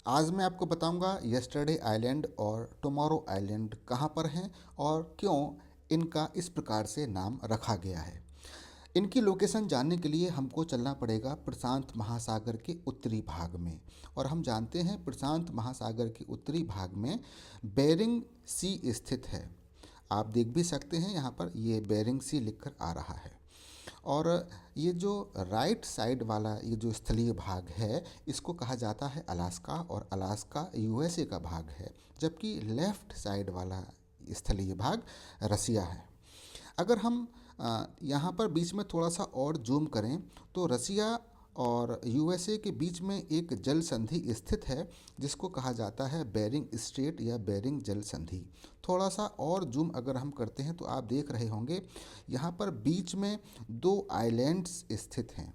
आज मैं आपको बताऊंगा यस्टरडे आइलैंड और टुमारो आइलैंड कहाँ पर हैं और क्यों इनका इस प्रकार से नाम रखा गया है। इनकी लोकेशन जानने के लिए हमको चलना पड़ेगा प्रशांत महासागर के उत्तरी भाग में। और हम जानते हैं प्रशांत महासागर के उत्तरी भाग में बेरिंग सी स्थित है। आप देख भी सकते हैं यहाँ पर ये बेरिंग सी लिखकर आ रहा है। और ये जो राइट साइड वाला ये जो स्थलीय भाग है इसको कहा जाता है अलास्का, और अलास्का यूएसए का भाग है, जबकि लेफ़्ट साइड वाला स्थलीय भाग रसिया है। अगर हम यहाँ पर बीच में थोड़ा सा और जूम करें तो रसिया और यूएसए के बीच में एक जल संधि स्थित है जिसको कहा जाता है बेरिंग स्ट्रेट या बेरिंग जल संधि। थोड़ा सा और जूम अगर हम करते हैं तो आप देख रहे होंगे यहाँ पर बीच में दो आइलैंड्स स्थित हैं।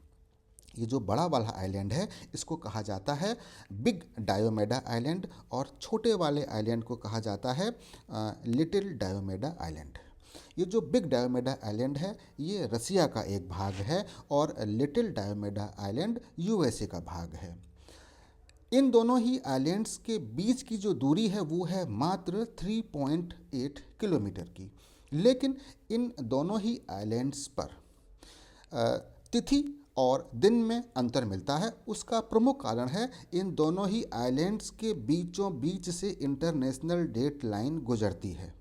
ये जो बड़ा वाला आइलैंड है इसको कहा जाता है बिग डायोमेडा आइलैंड, और छोटे वाले आइलैंड को कहा जाता है लिटिल डायोमेडा आइलैंड। ये जो बिग डायोमेडा आइलैंड है ये रसिया का एक भाग है और लिटिल डायोमेडा आइलैंड यूएसए का भाग है। इन दोनों ही आइलैंड्स के बीच की जो दूरी है वो है मात्र 3.8 किलोमीटर की। लेकिन इन दोनों ही आइलैंड्स पर तिथि और दिन में अंतर मिलता है। उसका प्रमुख कारण है इन दोनों ही आइलैंड्स के बीचों बीच से इंटरनेशनल डेट लाइन गुजरती है,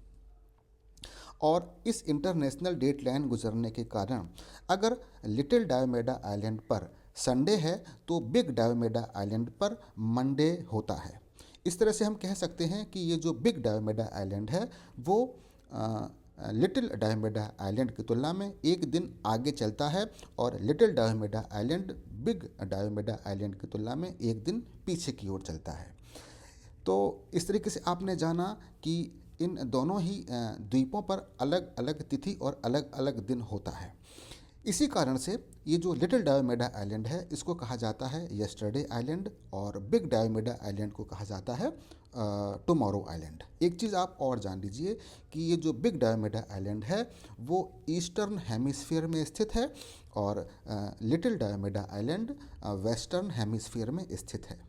और इस इंटरनेशनल डेट लाइन गुजरने के कारण अगर लिटिल डायोमेडा आइलैंड पर संडे है तो बिग डायोमेडा आइलैंड पर मंडे होता है। इस तरह से हम कह सकते हैं कि ये जो बिग डायोमेडा आइलैंड है वो लिटिल डायोमेडा आइलैंड की तुलना में एक दिन आगे चलता है, और लिटिल डायोमेडा आइलैंड बिग डायोमेडा आइलैंड की तुलना में एक दिन पीछे की ओर चलता है। तो इस तरीके से आपने जाना कि इन दोनों ही द्वीपों पर अलग अलग तिथि और अलग अलग दिन होता है। इसी कारण से ये जो लिटिल डायोमेडा आइलैंड है इसको कहा जाता है यस्टरडे आइलैंड, और बिग डायोमेडा आइलैंड को कहा जाता है टुमारो आइलैंड। एक चीज़ आप और जान लीजिए कि ये जो बिग डायोमेडा आइलैंड है वो ईस्टर्न हेमिस्फीयर में स्थित है, और लिटिल डायोमेडा आइलैंड वेस्टर्न हेमिस्फीयर में स्थित है।